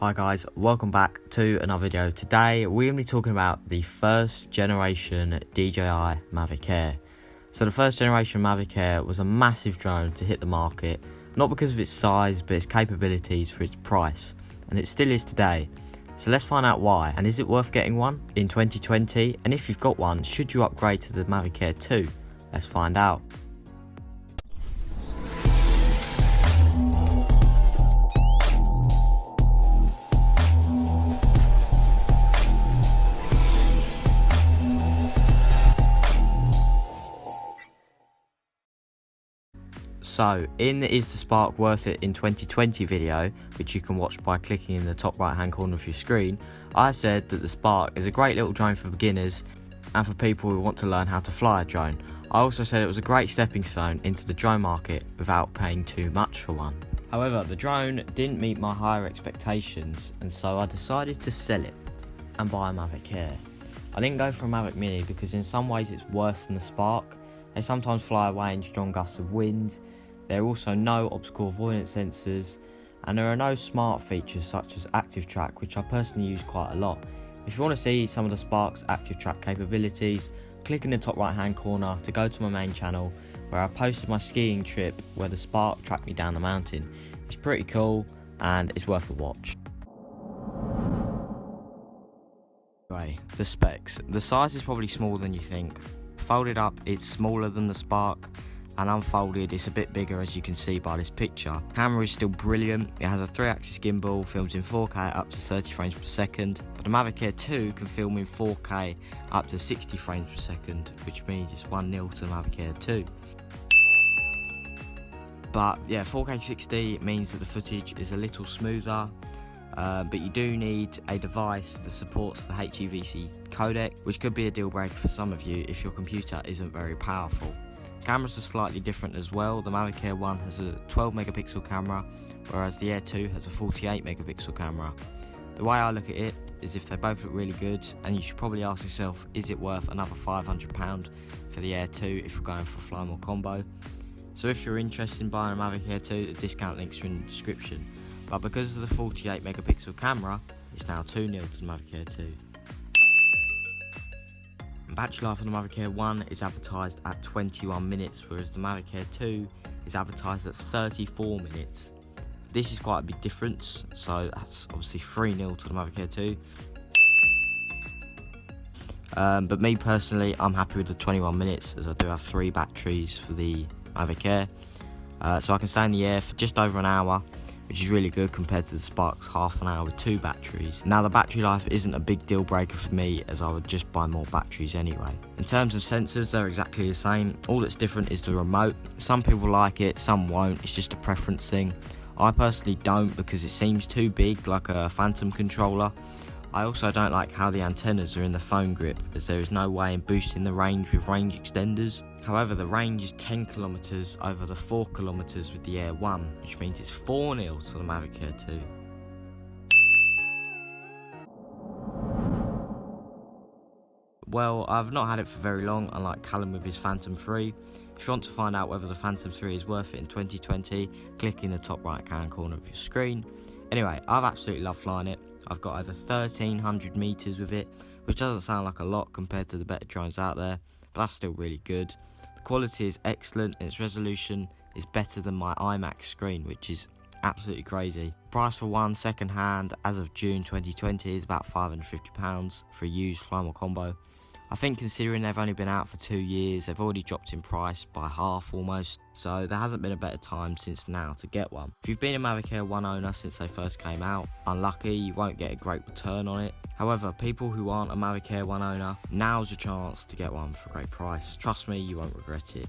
Hi guys, welcome back to another video. Today we're going to be talking about the first generation DJI Mavic Air. So the first generation Mavic Air was a massive drone to hit the market, not because of its size but its capabilities for its price, and it still is today. So let's find out why, and is it worth getting one in 2020, and if you've got one, should you upgrade to the Mavic Air 2? Let's find out. So, in the Is the Spark Worth It in 2020 video, which you can watch by clicking in the top right hand corner of your screen, I said that the Spark is a great little drone for beginners and for people who want to learn how to fly a drone. I also said it was a great stepping stone into the drone market without paying too much for one. However, the drone didn't meet my higher expectations, and so I decided to sell it and buy a Mavic Air. I didn't go for a Mavic Mini because in some ways it's worse than the Spark. They sometimes fly away in strong gusts of wind. There are also no obstacle avoidance sensors, and there are no smart features such as Active Track, which I personally use quite a lot. If you want to see some of the Spark's Active Track capabilities, click in the top right hand corner to go to my main channel where I posted my skiing trip where the Spark tracked me down the mountain. It's pretty cool and it's worth a watch. Anyway, the specs. The size is probably smaller than you think. Folded up, it's smaller than the Spark, and unfolded it's a bit bigger, as you can see by this picture. Camera is still brilliant. It has a 3-axis gimbal, films in 4K up to 30 frames per second, but the Mavic Air 2 can film in 4K up to 60 frames per second, which means it's 1-0 to the Mavic Air 2. But yeah, 4K 60 means that the footage is a little smoother, but you do need a device that supports the HEVC codec, which could be a deal breaker for some of you if your computer isn't very powerful. Cameras are slightly different as well. The Mavic Air 1 has a 12 megapixel camera, whereas the Air 2 has a 48 megapixel camera. The way I look at it is if they both look really good, and you should probably ask yourself, is it worth another £500 for the Air 2 if you're going for a fly more combo? So if you're interested in buying a Mavic Air 2, the discount links are in the description. But because of the 48 megapixel camera, it's now 2-0 to the Mavic Air 2. Battery life on the Mavic Air 1 is advertised at 21 minutes, whereas the Mavic Air 2 is advertised at 34 minutes. This is quite a big difference, so that's obviously 3-0 to the Mavic Air 2. But me personally, I'm happy with the 21 minutes, as I do have 3 batteries for the Mavic Air. So I can stay in the air for just over an hour, which is really good compared to the Spark's half an hour with 2 batteries. Now the battery life isn't a big deal breaker for me, as I would just buy more batteries anyway. In terms of sensors, they're exactly the same. All that's different is the remote. Some people like it, some won't. It's just a preference thing. I personally don't, because it seems too big, like a Phantom controller. I also don't like how the antennas are in the phone grip, as there is no way in boosting the range with range extenders. However, the range is 10 kilometers over the 4 kilometers with the Air 1, which means it's 4-0 to the Mavic Air 2. Well, I've not had it for very long, unlike Callum with his Phantom 3. If you want to find out whether the Phantom 3 is worth it in 2020, click in the top right hand corner of your screen. Anyway, I've absolutely loved flying it. I've got over 1,300 meters with it, which doesn't sound like a lot compared to the better drones out there, but that's still really good. The quality is excellent, and its resolution is better than my IMAX screen, which is absolutely crazy. Price for one second hand as of June 2020 is about £550 for a used Flymo combo. I think considering they've only been out for 2 years, they've already dropped in price by half almost, so there hasn't been a better time since now to get one. If you've been a Mavic Air 1 owner since they first came out, unlucky, you won't get a great return on it. However, people who aren't a Mavic Air 1 owner, now's your chance to get one for a great price. Trust me, you won't regret it.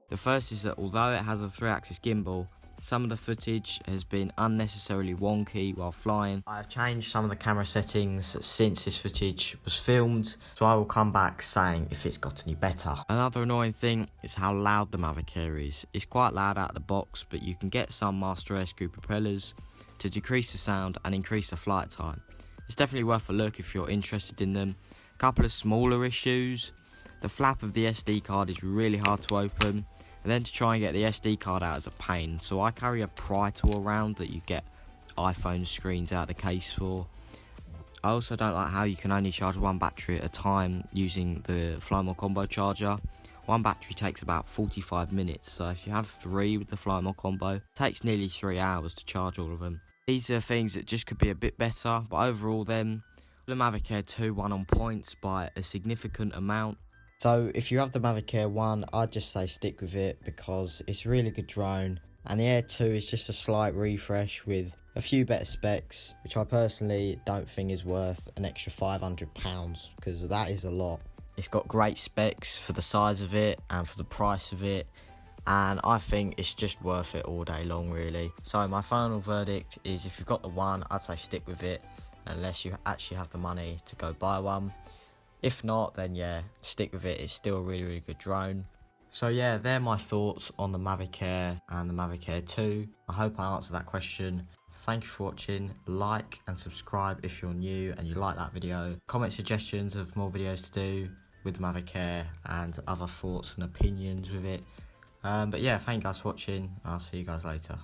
The first is that although it has a 3-axis gimbal, some of the footage has been unnecessarily wonky while flying. I have changed some of the camera settings since this footage was filmed, so I will come back saying if it's got any better. Another annoying thing is how loud the Mavic Air is. It's quite loud out of the box, but you can get some Master Air screw propellers to decrease the sound and increase the flight time. It's definitely worth a look if you're interested in them. A couple of smaller issues. The flap of the SD card is really hard to open, And then to try and get the SD card out is a pain. So I carry a pry tool around that you get iPhone screens out of the case for. I also don't like how you can only charge one battery at a time using the Flymore combo charger. One battery takes about 45 minutes, so if you have 3 with the Flymore combo, it takes nearly 3 hours to charge all of them. These are things that just could be a bit better, but overall then, the Mavic Air 2 won on points by a significant amount. So if you have the Mavic Air 1, I'd just say stick with it because it's a really good drone. And the Air 2 is just a slight refresh with a few better specs, which I personally don't think is worth an extra £500 because that is a lot. It's got great specs for the size of it and for the price of it, and I think it's just worth it all day long really. So my final verdict is if you've got the one, I'd say stick with it unless you actually have the money to go buy one. If not, then yeah, stick with it. It's still a really, really good drone. So yeah, they're my thoughts on the Mavic Air and the Mavic Air 2. I hope I answered that question. Thank you for watching. Like and subscribe if you're new and you like that video. Comment suggestions of more videos to do with the Mavic Air and other thoughts and opinions with it. But yeah, thank you guys for watching. I'll see you guys later.